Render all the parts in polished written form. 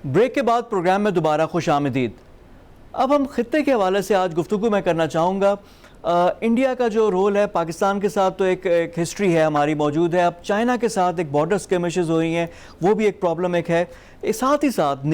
Break के बाद programme में दोबारा खुश आमदीद। अब हम खित्ते के हवाले से आज गुफ्तगू मैं करना चाहूँगा। इंडिया का जो रोल है पाकिस्तान के साथ तो एक हिस्ट्री है हमारी मौजूद है। अब चाइना के साथ एक बॉर्डर स्किमिशेस हो रही हैं, वो भी एक प्रॉब्लम एक है। साथ ही साथ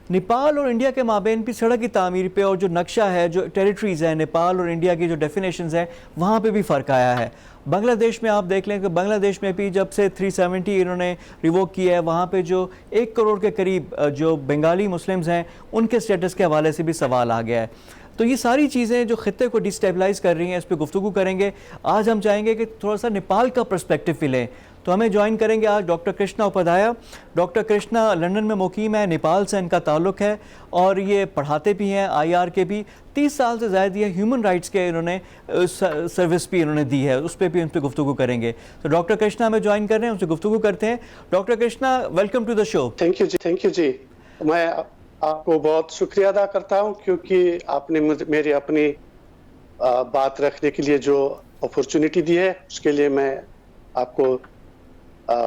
नेपाल और इंडिया के माबेन भी सड़क की तामीर पे और जो नक्शा है, जो टेरिटरीज़ है नेपाल और इंडिया की जो डेफिनेशंस हैं, वहाँ पे भी फ़र्क आया है। बांग्लादेश में आप देख लें कि बांग्लादेश में भी जब से 370 इन्होंने रिवोक किया है, वहाँ पे जो 1 करोड़ के करीब जो बंगाली मुस्लिम्स हैं उनके स्टेटस के हवाले से भी सवाल आ गया है। तो ये सारी चीज़ें जो खित्ते को डिस्टेबलाइज़ कर रही हैं, इस पर गुफ्तगू करेंगे। आज हम चाहेंगे कि थोड़ा सा नेपाल का पर्सपेक्टिव भी लें। तो हमें ज्वाइन करेंगे आज doctor Krishna Upadhyay. Doctor Krishna London में मुकीम है, नेपाल से इनका ताल्लुक़ है और ये पढ़ाते भी हैं, IR के भी 30 साल से ज़्यादा ये ह्यूमन राइट्स के इन्होंने सर्विस भी इन्होंने दी है, उस पर भी उन पर गुफ्तगू करेंगे। तो डॉक्टर कृष्णा हमें ज्वाइन कर रहे हैं, उनसे गुफ्तगू करते हैं। Doctor Krishna, welcome to the show. Thank you ji. मैं आपको बहुत शुक्रिया अदा करता हूँ क्योंकि आपने मेरी अपनी बात रखने के लिए जो अपॉर्चुनिटी दी है, उसके लिए मैं आपको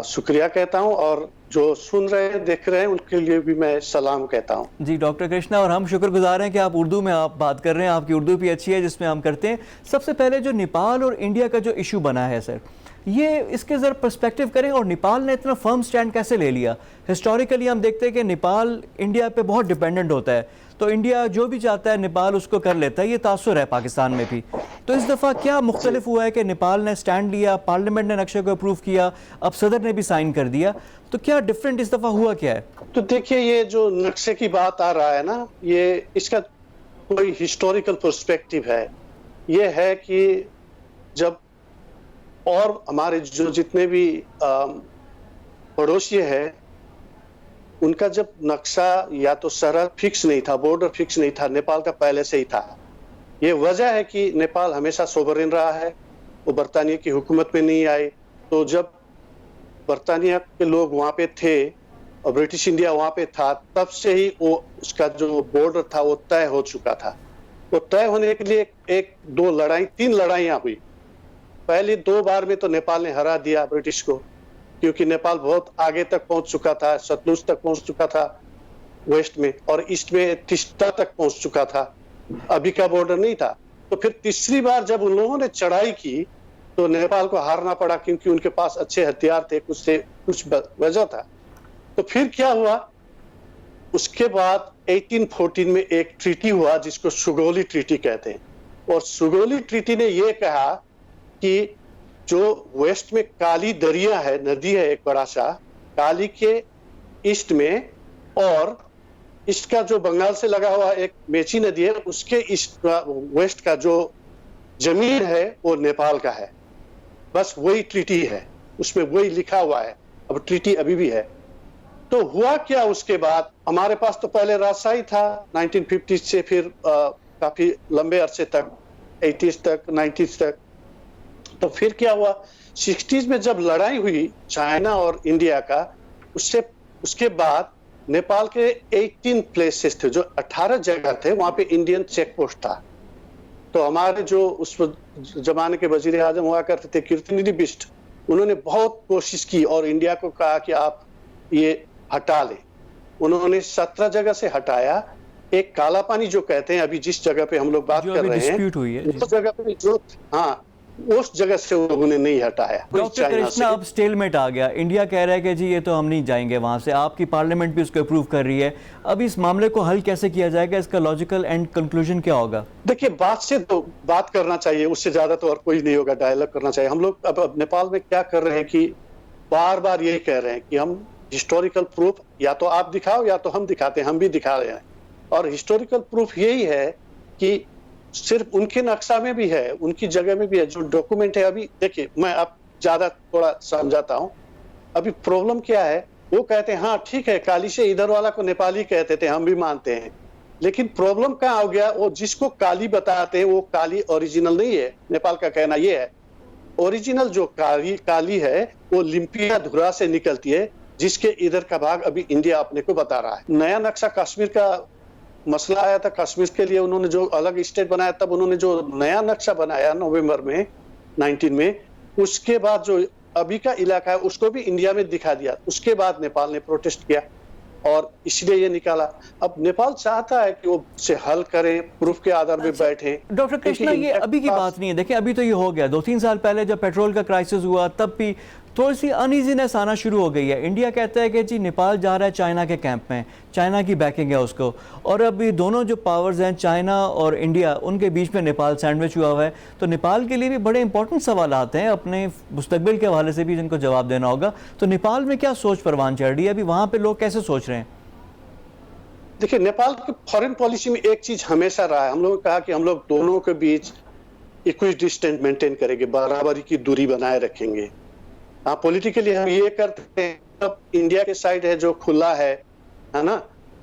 शुक्रिया कहता हूं और जो सुन रहे हैं देख रहे हैं उनके लिए भी मैं सलाम कहता हूं। जी डॉक्टर कृष्णा, और हम शुक्रगुजार हैं कि आप उर्दू में आप बात कर रहे हैं। आपकी उर्दू भी अच्छी है जिसमें हम करते हैं। सबसे पहले जो नेपाल और इंडिया का जो इशू बना है सर, ये इसके ज़रा पर्सपेक्टिव करें और नेपाल ने इतना फर्म स्टैंड कैसे ले लिया। हिस्टोरिकली हम देखते हैं कि नेपाल इंडिया पे बहुत डिपेंडेंट होता है, तो इंडिया जो भी चाहता है नेपाल उसको कर लेता है। ये तासुर है पाकिस्तान में भी। तो इस दफ़ा क्या मुख्तलिफ हुआ है कि नेपाल ने स्टैंड लिया, पार्लियामेंट ने नक्शे को अप्रूव किया, अब सदर ने भी साइन कर दिया, तो क्या डिफरेंट इस दफ़ा हुआ क्या है? तो देखिए, ये जो नक्शे की बात आ रहा है ना, ये इसका कोई हिस्टोरिकल पर्सपेक्टिव है। ये है कि जब और हमारे जो जितने भी पड़ोसी है उनका जब नक्शा या तो सरहद फिक्स नहीं था, बॉर्डर फिक्स नहीं था, नेपाल का पहले से ही था। ये वजह है कि नेपाल हमेशा सोवरेन रहा है, वो बरतानिया की हुकूमत में नहीं आए। तो जब बरतानिया के लोग वहाँ पे थे और ब्रिटिश इंडिया वहाँ पे था, तब से ही वो उसका जो बॉर्डर था वो तय हो चुका था। वो तय होने के लिए तीन लड़ाइयाँ हुई। पहली 2 बार में तो नेपाल ने हरा दिया ब्रिटिश को, क्योंकि नेपाल बहुत आगे तक पहुंच चुका था, सतलुज तक पहुंच चुका था वेस्ट में, और ईस्ट में तिस्ता तक पहुंच चुका था। अभी का बॉर्डर नहीं था। तो फिर तीसरी बार जब उन लोगों ने चढ़ाई की तो नेपाल को हारना पड़ा, क्योंकि उनके पास अच्छे हथियार थे, कुछ वजह था। तो फिर क्या हुआ, उसके बाद 1814 में एक ट्रीटी हुआ जिसको सुगौली ट्रीटी कहते हैं। और सुगौली ट्रीटी ने यह कहा कि जो वेस्ट में काली दरिया है, नदी है एक बड़ा सा, काली के ईस्ट में, और ईस्ट का जो बंगाल से लगा हुआ एक मेची नदी है, उसके ईस्ट का वेस्ट का जो जमीन है वो नेपाल का है। बस वही ट्रीटी है, उसमें वही लिखा हुआ है। अब ट्रीटी अभी भी है। तो हुआ क्या उसके बाद, हमारे पास तो पहले राजशाही था 1950 से, फिर काफी लंबे अरसे तक 80s तक 90s तक। तो फिर क्या हुआ, 60s में जब लड़ाई हुई चाइना और इंडिया का, उसके बाद नेपाल के 18 प्लेसेस थे, जो 18 जगह थे, वहां पे इंडियन चेक पोस्ट था। तो हमारे जो उस जमाने के वजीर आजम हुआ करते थे कीर्तिनिधि बिष्ट, उन्होंने बहुत कोशिश की और इंडिया को कहा कि आप ये हटा ले। उन्होंने 17 जगह से हटाया। एक काला पानी जो कहते हैं, अभी जिस जगह पे हम लोग बात कर रहे हैं, उस जगह पे जो उस जगह से उन्होंने नहीं हटाया। डॉक्टर कृष्णा, अब स्टेलमेट आ गया। इंडिया कह रहा है कि जी ये तो हम नहीं जाएंगे वहां से, आपकी पार्लियामेंट भी उसको अप्रूव कर रही है। अब इस मामले को हल कैसे किया जाएगा, इसका लॉजिकल एंड कंक्लूजन क्या होगा? देखिए, बात से तो बात करना चाहिए, उससे ज्यादा तो और कोई नहीं होगा। डायलॉग करना चाहिए। हम लोग अब नेपाल में क्या कर रहे हैं कि बार बार यही कह रहे हैं कि हम हिस्टोरिकल प्रूफ या तो आप दिखाओ या तो हम दिखाते हैं। हम भी दिखा रहे हैं, और हिस्टोरिकल प्रूफ यही है कि सिर्फ उनके नक्शा में भी है, उनकी जगह में भी है, जो डॉक्यूमेंट है। अभी देखिए, मैं अब ज्यादा थोड़ा समझाता हूं। अभी प्रॉब्लम क्या है, वो कहते हैं हाँ ठीक है, काली से इधर वाला को नेपाली कहते थे, हम भी मानते हैं। लेकिन प्रॉब्लम कहाँ हो गया, वो जिसको काली बताते हैं वो काली ओरिजिनल नहीं है। नेपाल का कहना ये है, ओरिजिनल जो काली है वो लिम्पिया धुरा से निकलती है, जिसके इधर का भाग अभी इंडिया अपने को बता रहा है। नया नक्शा कश्मीर का मसला आया था, कश्मीर के लिए उन्होंने जो अलग स्टेट बनाया, तब उन्होंने जो नया नक्शा बनाया नवंबर में 19 में, उसके बाद जो अभी का इलाका है उसको भी इंडिया में दिखा दिया। उसके बाद नेपाल ने प्रोटेस्ट किया। और इसलिए ये निकाला। अब नेपाल चाहता है कि वो से हल करे, प्रूफ के आधार पे बैठे। डॉक्टर कृष्णा, ये अभी की बात नहीं है। देखिए, अभी तो ये हो गया, 2-3 साल पहले जब पेट्रोल का क्राइसिस हुआ तब भी थोड़ी सी अनईजीनेस आना शुरू हो गई है। इंडिया कहता है कि जी नेपाल जा रहा है चाइना के कैंप में, चाइना की बैकिंग है उसको, और अब ये दोनों जो पावर्स हैं चाइना और इंडिया, उनके बीच में नेपाल सैंडविच हुआ हुआ है। तो नेपाल के लिए भी बड़े इंपॉर्टेंट सवाल आते हैं, अपने मुस्तकबिल के हवाले से भी जिनको जवाब देना होगा। तो नेपाल में क्या सोच परवान चढ़ रही है, अभी वहाँ पर लोग कैसे सोच रहे हैं? देखिए, नेपाल की फॉरेन पॉलिसी में एक चीज हमेशा रहा है, हम लोगों ने कहा कि हम लोग दोनों के बीच इक्वल डिस्टेंस मेंटेन करेंगे, बराबरी की दूरी बनाए रखेंगे। हाँ, पॉलिटिकली हम ये करते हैं। अब इंडिया के साइड है जो खुला है ना,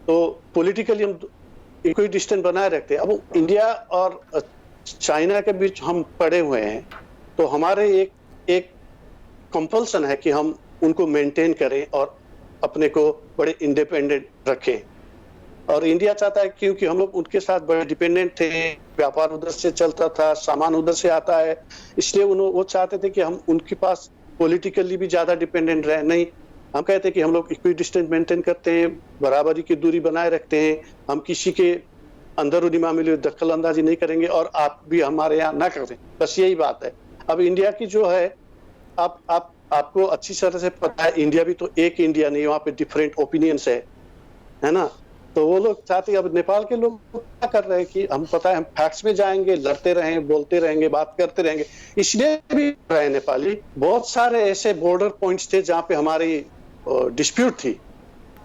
तो पॉलिटिकली हम इक्वल डिस्टेंस बनाए रखते हैं। अब इंडिया और चाइना के बीच हम पड़े हुए हैं, तो हमारे एक कंपल्सन है कि हम उनको मेंटेन करें और अपने को बड़े इंडिपेंडेंट रखें। और इंडिया चाहता है, क्योंकि हम लोग उनके साथ बड़े डिपेंडेंट थे, व्यापार उधर से चलता था, सामान उधर से आता है, इसलिए वो चाहते थे कि हम उनके पास पॉलिटिकली भी ज्यादा डिपेंडेंट रहे। नहीं, हम कहते हैं कि हम लोग इक्वल डिस्टेंस मेंटेन करते हैं, बराबरी की दूरी बनाए रखते हैं, हम किसी के अंदरूनी मामले में दखल अंदाजी नहीं करेंगे और आप भी हमारे यहाँ ना करें, बस यही बात है। अब इंडिया की जो है, आपको अच्छी तरह से पता है, इंडिया भी तो एक इंडिया नहीं, वहाँ पे डिफरेंट ओपिनियंस है ना। तो वो लोग चाहते हैं, अब नेपाल के लोग क्या कर रहे हैं कि हम पता है हम फैक्ट्स में जाएंगे, लड़ते रहेंगे, बोलते रहेंगे, बात करते रहेंगे, इसलिए भी रहे नेपाली। बहुत सारे ऐसे बॉर्डर पॉइंट्स थे जहाँ पे हमारी डिस्प्यूट थी,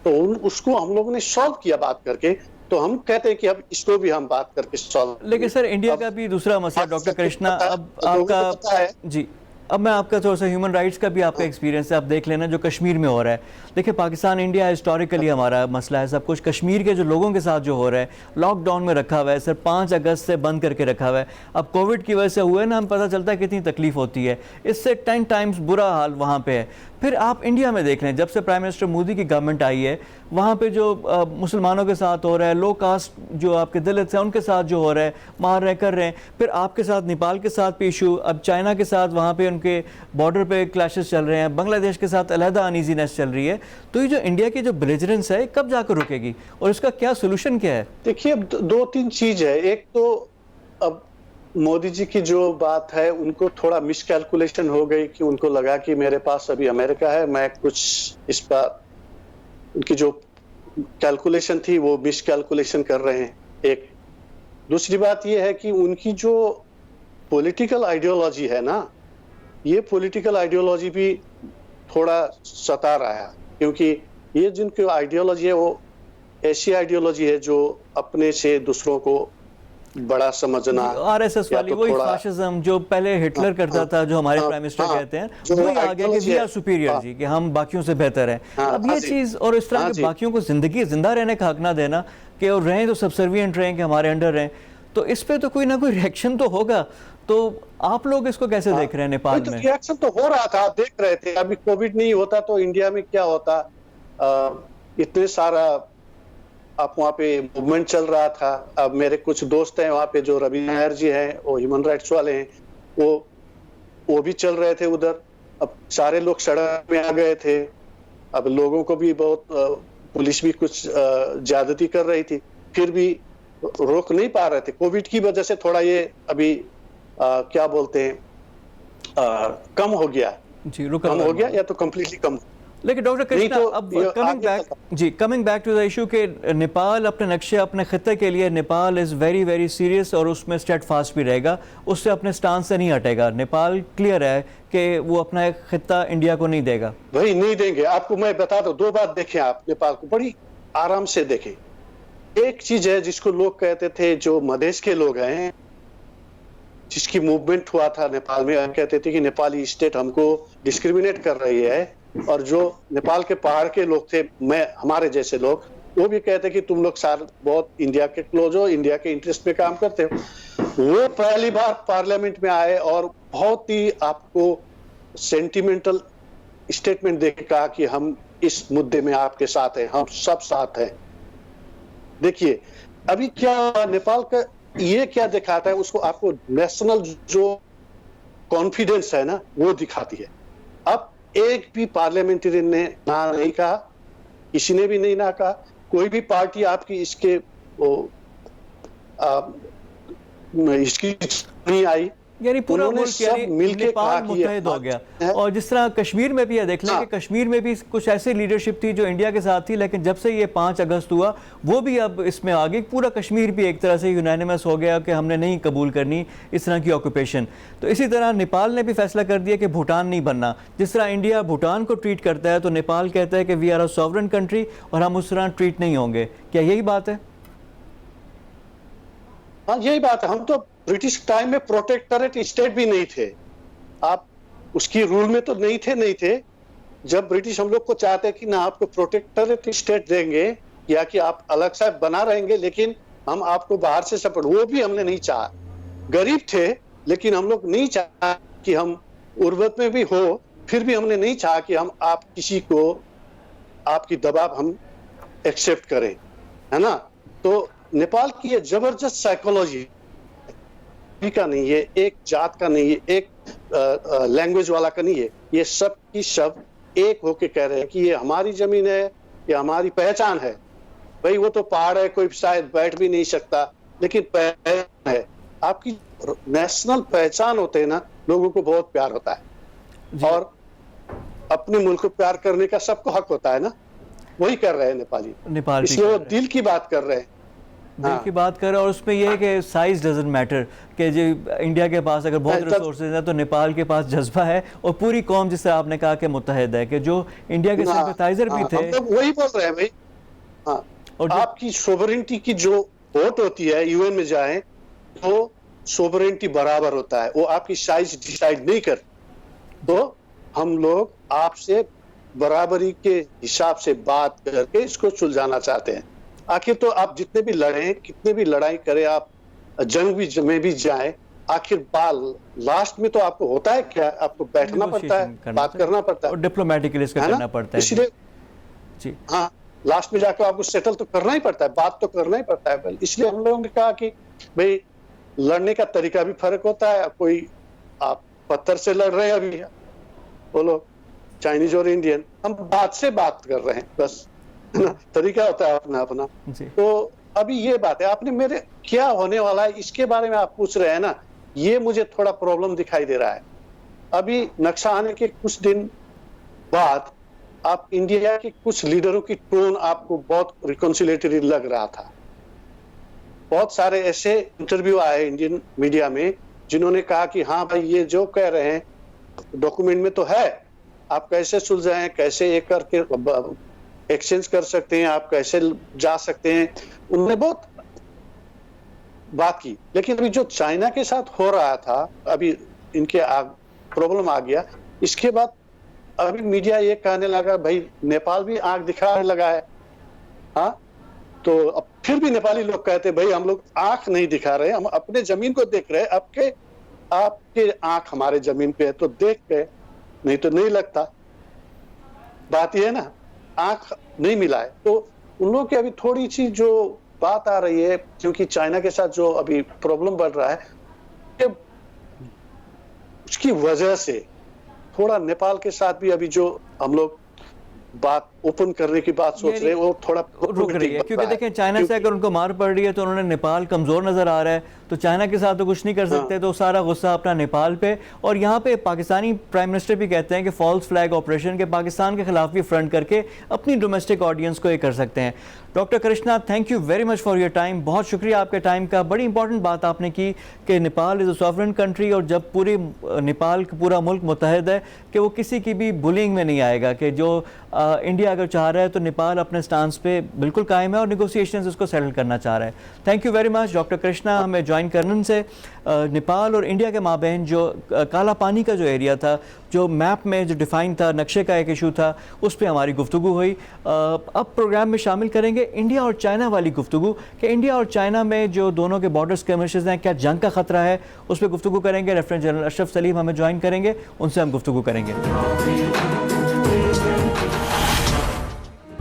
तो उसको हम लोगों ने सॉल्व किया बात करके। तो हम कहते हैं कि अब इसको भी हम बात करके सॉल्व। लेकिन सर, इंडिया का भी दूसरा मसला डॉक्टर कृष्णा, अब आपका जी, अब मैं आपका थोड़ा सा ह्यूमन राइट्स का भी आपका एक्सपीरियंस है, आप देख लेना जो कश्मीर में हो रहा है। देखिए, पाकिस्तान इंडिया हिस्टोरिकली हमारा मसला है सब कुछ। कश्मीर के जो लोगों के साथ जो हो रहा है, लॉकडाउन में रखा हुआ है सर, 5 अगस्त से बंद करके रखा हुआ है। अब कोविड की वजह से हुए ना, हम पता चलता है कितनी तकलीफ होती है, इससे 10 टाइम्स बुरा हाल वहाँ पे है। फिर आप इंडिया में देख लें, जब से प्राइम मिनिस्टर मोदी की गवर्नमेंट आई है, वहाँ पे जो मुसलमानों के साथ हो रहा है, लो कास्ट जो आपके दलित हैं उनके साथ जो हो रहा है, मार रहे कर रहे हैं। फिर आपके साथ नेपाल के साथ भी इशू, अब चाइना के साथ वहाँ पे उनके बॉर्डर पे क्लैशेस चल रहे हैं, बांग्लादेश के साथ अलहदा अनईजीनेस चल रही है। तो ये जो इंडिया की जो बेलिजरेंस है, कब जाकर रुकेगी और इसका क्या सोल्यूशन क्या है? देखिए, अब 2-3 चीज है। एक तो अब मोदी जी की जो बात है, उनको थोड़ा मिसकैलकुलेशन हो गई कि उनको लगा कि मेरे पास अभी अमेरिका है, मैं कुछ इस पर, उनकी जो कैलकुलेशन थी वो मिसकैलकुलेशन कर रहे हैं। एक दूसरी बात ये है कि उनकी जो पॉलिटिकल आइडियोलॉजी है ना, ये पॉलिटिकल आइडियोलॉजी भी थोड़ा सता रहा है, क्योंकि ये जिनकी आइडियोलॉजी है वो ऐसी आइडियोलॉजी है जो अपने से दूसरों को बड़ा समझना, आरएसएस वाली वही फाशिज्म जो पहले हिटलर करता था, जो हमारे प्राइम मिनिस्टर कहते हैं, वही आ गया कि वी आर सुपीरियर जी, कि हम बाकियों से बेहतर हैं। अब ये चीज और इस तरह के बाकियों को जिंदगी जिंदा रहने का हक ना देना, कि और रहें तो सबसर्विएंट रहें, कि हमारे अंडर रहें, तो इस पे तो कोई ना कोई रिएक्शन तो होगा। तो आप लोग इसको कैसे देख रहे हैं नेपाल में? रिएक्शन तो हो रहा था, आप देख रहे थे। अभी कोविड नहीं होता तो इंडिया में क्या होता, इतने सारा आप वहाँ पे मूवमेंट चल रहा था। अब मेरे कुछ दोस्त हैं वहाँ पे, जो रवि नायर जी हैं, वो ह्यूमन राइट्स वाले हैं, वो भी चल रहे थे उधर। अब सारे लोग सड़क में आ गए थे। अब लोगों को भी बहुत, पुलिस भी कुछ ज्यादती कर रही थी, फिर भी रोक नहीं पा रहे थे। कोविड की वजह से थोड़ा ये अभी क्या बोलते हैं, कम हो गया जी, कम हो गया या तो कम्प्लीटली कम। लेकिन डॉक्टर कृष्णा, अब coming back to the issue के नेपाल अपने नक्शे, अपने खत्ते के लिए Nepal is very very serious और उसमें स्टेट फास्ट भी रहेगा, उससे अपने स्टांस से नहीं हटेगा। नेपाल क्लियर है कि वो अपना खत्ता इंडिया को नहीं देगा। भाई नहीं देंगे। आपको मैं बता दूं, 2 बात देखें आप नेपाल को, बड़ी आराम से देखें। एक चीज है जिसको लोग कहते थे, जो मधेश के लोग हैं, जिसकी मूवमेंट हुआ था नेपाल में, हम कहते थे कि नेपाली स्टेट हमको डिस्क्रिमिनेट कर रही है, और जो नेपाल के पहाड़ के लोग थे, हमारे जैसे लोग, वो भी कहते कि तुम लोग सारे बहुत इंडिया के क्लोज हो, इंडिया के इंटरेस्ट में काम करते हो। वो पहली बार पार्लियामेंट में आए और बहुत ही आपको सेंटिमेंटल स्टेटमेंट देके कहा कि हम इस मुद्दे में आपके साथ हैं, हम सब साथ हैं। देखिए अभी क्या नेपाल का ये क्या दिखाता है, उसको आपको नेशनल जो कॉन्फिडेंस है ना, वो दिखाती है। अब एक भी पार्लियामेंटेरियन ने ना नहीं कहा किसी ने भी नहीं ना कहा, कोई भी पार्टी आपकी इसके इसकी नहीं आई। यानी पूरा उन्होंने मुल्क यानी सब मिलके कहा नेपाल कि ये मुत्तहिद हो गया। है। और जिस तरह कश्मीर में भी है, देख लें हाँ। कि कश्मीर में भी कुछ ऐसी लीडरशिप थी जो इंडिया के साथ थी, लेकिन जब से ये 5 अगस्त हुआ वो भी अब इसमें आ गई। पूरा कश्मीर भी एक तरह से यूनानिमस हो गया कि हमने नहीं कबूल करनी इस तरह की ऑक्यूपेशन। तो इसी तरह नेपाल ने भी फैसला कर दिया कि भूटान नहीं बनना। जिस तरह इंडिया भूटान को ट्रीट करता है तो नेपाल कहता है कि we are a sovereign country और हम उस तरह ट्रीट नहीं होंगे। क्या यही बात है? हाँ, यही बात है। हम तो ब्रिटिश टाइम में प्रोटेक्टरेट स्टेट भी नहीं थे, आप उसकी रूल में तो नहीं थे। जब ब्रिटिश हम लोग को चाहते कि ना आपको प्रोटेक्टरेट स्टेट देंगे या कि आप अलग सा बना रहेंगे, लेकिन हम आपको बाहर से सपोर्ट, वो भी हमने नहीं चाहा। गरीब थे लेकिन हम लोग नहीं चाहा कि हम उर्वत में भी हो, फिर भी हमने नहीं चाहा कि हम आप किसी को आपकी दबाव हम एक्सेप्ट करें, है ना। तो नेपाल की ये जबरदस्त साइकोलॉजी का नहीं है, एक जात का नहीं है, एक लैंग्वेज वाला का नहीं है, ये सब की सब एक होके कह रहे हैं कि ये हमारी जमीन है, ये हमारी पहचान है। भाई वो तो पहाड़ है, कोई शायद बैठ भी नहीं सकता, लेकिन पहचान है आपकी, नेशनल पहचान होते हैं ना, लोगों को बहुत प्यार होता है। और अपने मुल्क को प्यार करने का सबको हक होता है ना, वही कर रहे हैं नेपाल, इसलिए वो दिल की बात कर रहे हैं, दिल की बात कर रहे हैं। और उसमें यह है कि साइज डजंट मैटर, कि जो इंडिया के पास अगर बहुत रिसोर्सेज हैं तो नेपाल के पास जज्बा है और पूरी कौम, जिससे आपने कहा कि मुत्तहिद है, कि जो इंडिया के सिंपैथाइजर भी थे। हम तो वही बोल रहे हैं भाई। हाँ, और आपकी सोवरेनिटी की जो वोट होती है, यूएन में जाए तो सोवरेनिटी बराबर होता है, वो आपकी साइज डिसाइड नहीं कर। तो हम लोग आपसे बराबरी के हिसाब से बात करके इसको सुलझाना चाहते हैं। आखिर तो आप जितने भी लड़े, कितने भी लड़ाई करें, आप जंग भी में भी जाए, आखिर लास्ट में तो आपको होता है क्या, आपको बैठना पड़ता है, बात करना पड़ता है, और डिप्लोमेटिकली इसका करना पड़ता है। इसलिए जी हाँ, लास्ट में जाकर आपको सेटल तो करना ही पड़ता है, बात तो करना ही पड़ता है। इसलिए हम लोगों ने कहा कि भाई लड़ने का तरीका भी फर्क होता है। कोई आप पत्थर से लड़ रहे हैं, अभी बोलो चाइनीज और इंडियन, हम बात से बात कर रहे हैं, बस तरीका होता है अपना अपना। तो अभी ये बात है, आपने मेरे क्या होने वाला है इसके बारे में आप पूछ रहे हैं ना, ये मुझे थोड़ा प्रॉब्लम दिखाई दे रहा है। अभी नक्शा आने के कुछ दिन बाद आप इंडिया के कुछ लीडरों की टोन आपको बहुत रिकॉन्सिलेटरी लग रहा था। बहुत सारे ऐसे इंटरव्यू आए इंडियन मीडिया में जिन्होंने कहा कि हाँ भाई, ये जो कह रहे हैं डॉक्यूमेंट में तो है, आप कैसे सुलझाएं, कैसे एक करके एक्सचेंज कर सकते हैं, आप कैसे जा सकते हैं, उन्होंने बहुत बात की। लेकिन अभी जो चाइना के साथ हो रहा था, अभी इनके प्रॉब्लम आ गया, इसके बाद अभी मीडिया ये कहने लगा भाई नेपाल भी आंख दिखाने लगा है। हाँ, तो अब फिर भी नेपाली लोग कहते भाई हम लोग आंख नहीं दिखा रहे, हम अपने जमीन को देख रहे हैं, आपके आंख हमारे जमीन पे है तो देख के, नहीं तो नहीं लगता। बात ये है ना, आंख नहीं मिला है। तो उन लोगों की अभी थोड़ी सी जो बात आ रही है, क्योंकि चाइना के साथ जो अभी प्रॉब्लम बढ़ रहा है, उसकी वजह से थोड़ा नेपाल के साथ भी अभी जो हम लोग बात ओपन करने की बात सोच रहे हैं, वो थोड़ा रुक रही है। क्योंकि देखें, चाइना से अगर उनको मार पड़ रही है तो उन्होंने नेपाल कमजोर नजर आ रहा है, तो चाइना के साथ तो कुछ नहीं कर सकते, तो सारा गुस्सा अपना नेपाल पे। और यहाँ पे पाकिस्तानी प्राइम मिनिस्टर भी कहते हैं कि फॉल्स फ्लैग ऑपरेशन के पाकिस्तान के खिलाफ भी फ्रंट करके अपनी डोमेस्टिक ऑडियंस को ये कर सकते हैं। Doctor Krishna, thank you very much for your time, बहुत शुक्रिया आपके टाइम का। बड़ी इंपॉर्टेंट बात आपने की कि Nepal is a sovereign country, और जब पूरी नेपाल पूरा मुल्क मुत्तहिद है कि वो किसी की भी बुलिंग में नहीं आएगा, कि जो इंडिया अगर चाह रहा है तो नेपाल अपने स्टांस पे बिल्कुल कायम है और निगोसिएशंस उसको सेटल करना चाह रहा है। Thank you very much doctor Krishna, हमें ज्वाइन करने से। नेपाल और इंडिया के माबैन जो काला पानी का जो एरिया था, जो मैप में जो डिफाइन था, नक्शे का एक इशू था, उस पर हमारी गुफ्तगू हुई। अब प्रोग्राम में शामिल करेंगे इंडिया और चाइना वाली गुफ्तगू, कि इंडिया और चाइना में जो दोनों के बॉर्डर स्कर्मिशेस हैं, क्या जंग का खतरा है, उस पर गुफ्तगू करेंगे। लेफ्टिनेंट जनरल अशरफ सलीम हमें ज्वाइन करेंगे, उनसे हम गुफ्तगू करेंगे।